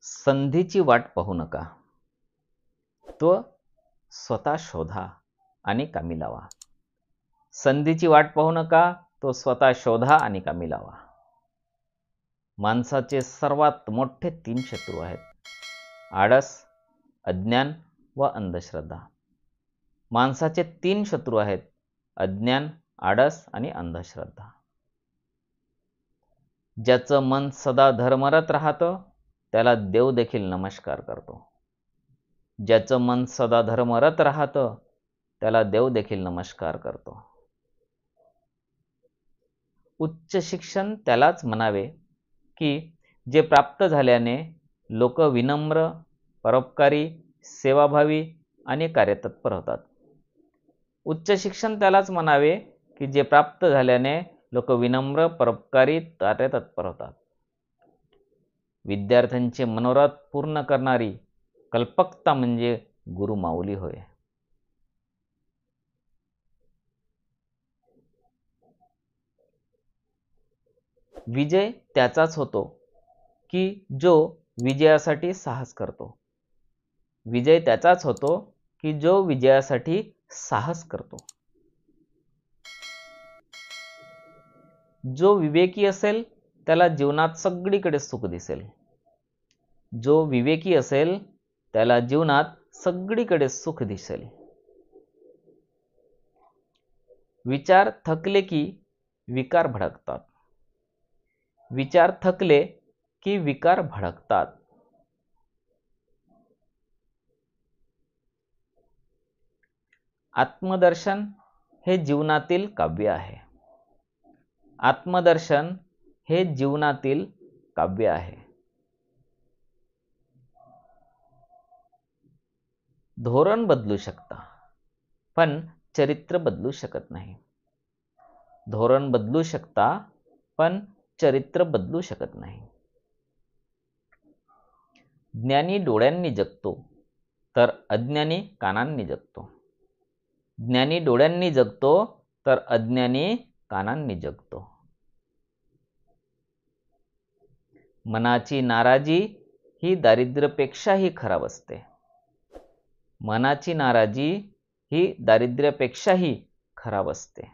संधीची वाट पाहू नका, तो स्वतः शोधा आणि कामी लावा. संधीची वाट पाहू नका, तो स्वतः शोधा आणि कामी लावा. माणसाचे सर्वात मोठे 3 शत्रू आहेत: आळस, अज्ञान व अंधश्रद्धा. माणसाचे 3 शत्रू आहेत: अज्ञान, आळस आणि अंधश्रद्धा. ज्याचं मन सदा धर्मरत राहतं त्याला देव देखील नमस्कार करतो. ज्याचं मन सदा धर्मरत राहतं त्याला देव देखील नमस्कार करतो. उच्च शिक्षण त्यालाच म्हणावे की जे प्राप्त झाल्याने लोक विनम्र, परोपकारी, सेवाभावी आणि कार्यतत्पर होतात. उच्च शिक्षण त्यालाच म्हणावे की जे प्राप्त झाल्याने लोक विनम्र, परोपकारी, कार्यतत्पर होतात. विद्यार्थ्यांचे मनोरथ पूर्ण करणारी कल्पकता म्हणजे गुरुमाऊली होय. विजय त्याचाच होतो की जो विजयासाठी साहस करतो. विजय त्याचाच होतो की जो विजयासाठी साहस करतो. जो विवेकी असेल त्याला जीवनात सगळीकडे सुख दिसेल. जो विवेकी असेल त्याला जीवनात सगळीकडे सुख दिसेल. विचार थकले की विकार भडकतात. विचार थकले की विकार भडकतात. आत्मदर्शन हे जीवनातील काव्य आहे. आत्मदर्शन हे जीवनातील काव्य आहे. धोरण बदलू शकता पण चरित्र बदलू शकत नाही. धोरण बदलू शकता पण चरित्र बदलू शकत नाही. ज्ञानी डोळ्यांनी जगतो तर अज्ञानी कानांनी जगतो. ज्ञानी डोळ्यांनी जगतो तर अज्ञानी कानांनी जगतो. मनाची नाराजी ही दारिद्र्यापेक्षाही खराब असते. मनाची नाराजी ही दारिद्र्यापेक्षाही खराब असते.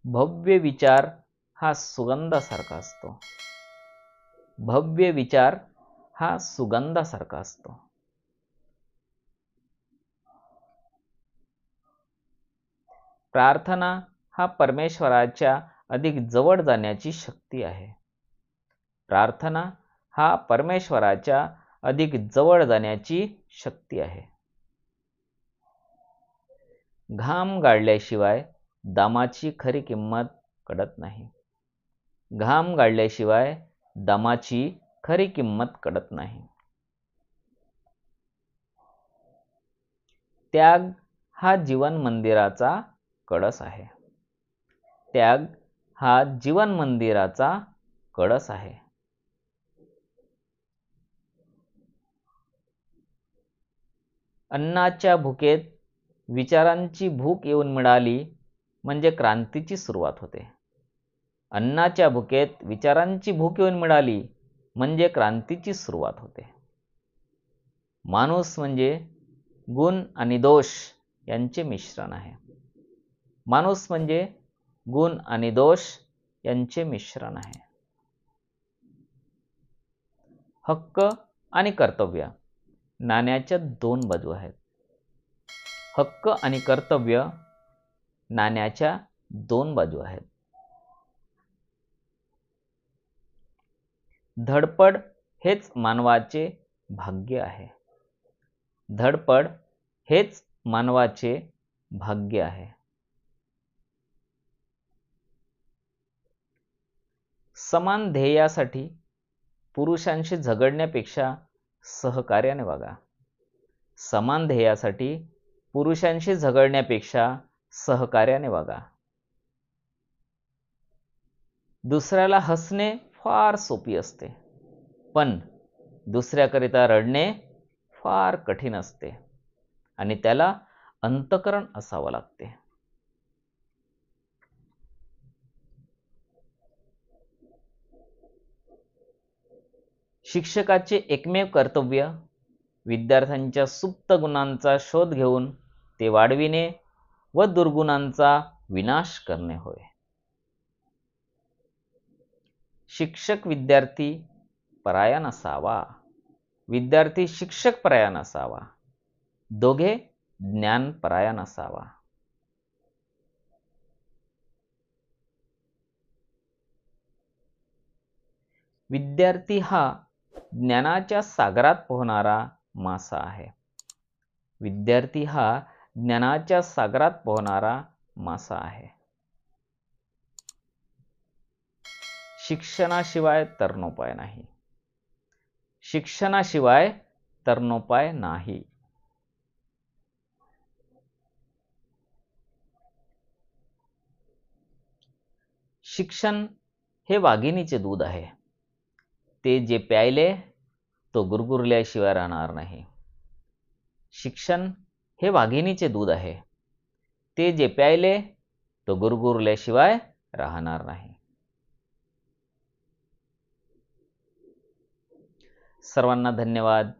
भव्य विचार हा सुगंधासारखा असतो. भव्य विचार हा सुगंधासारखा असतो. प्रार्थना हा परमेश्वराच्या अधिक जवळ जाण्याची शक्ती आहे. प्रार्थना हा परमेश्वराच्या अधिक जवळ जाण्याची शक्ती आहे. घाम गाळल्याशिवाय दामाची खरी किंमत कळत नाही. घाम गाळल्याशिवाय दामाची खरी किंमत कळत नाही. त्याग हा जीवन मंदिराचा कळस आहे. त्याग हा जीवन मंदिराचा कळस आहे. अन्नाच्या भुकेत विचारांची भूक येऊन मिळाली म्हणजे क्रांतीची सुरुवात होते. अन्नाच्या भुकेत विचारांची भूक येऊन मिळाली म्हणजे क्रांतीची सुरुवात होते. माणूस म्हणजे गुण आणि दोष यांचे मिश्रण आहे. माणूस म्हणजे गुण आणि दोष यांचे मिश्रण आहे. हक्क आणि कर्तव्य नाण्याच्या 2 बाजू आहेत. हक्क आणि कर्तव्य नाण्याच्या 2 बाजू आहेत. धडपड हेच मानवाचे भाग्य आहे. धडपड हेच मानवाचे भाग्य आहे. समान ध्येयासाठी पुरुषांशी झगडण्यापेक्षा सहकार्याने वागा. समान ध्येयासाठी पुरुषांशी झगडण्यापेक्षा सहकार्याने वागा. दुसऱ्याला हसणे फार सोपी असते पण दुसऱ्याकरिता रडणे फार कठीण असते आणि त्याला अंतःकरण असावं लागते. शिक्षकाचे एकमेव कर्तव्य विद्यार्थ्यांच्या सुप्त गुणांचा शोध घेऊन ते वाढविणे व दुर्गुणांचा विनाश करणे होय. शिक्षक विद्यार्थी पराया नसावा, विद्यार्थी शिक्षक पराया नसावा, दोघे ज्ञान पराया नसावा. विद्यार्थी हा ज्ञानाच्या सागरात पोहणारा मासा आहे. विद्यार्थी हा ज्ञानाच्या सागरात पोहणारा मासा आहे. शिक्षणाशिवाय तरणोपाय नाही. शिक्षणाशिवाय तरणोपाय नाही. शिक्षण हे वाघिणीचे दूध आहे. ते जे प्यायले तो गुरगुरल्याशिवाय राहणार नाही. शिक्षण हे वाघिणीचे दूध आहे. ते जे प्यायले तो गुरगुरल्याशिवाय राहणार नाही. सर्वांना धन्यवाद.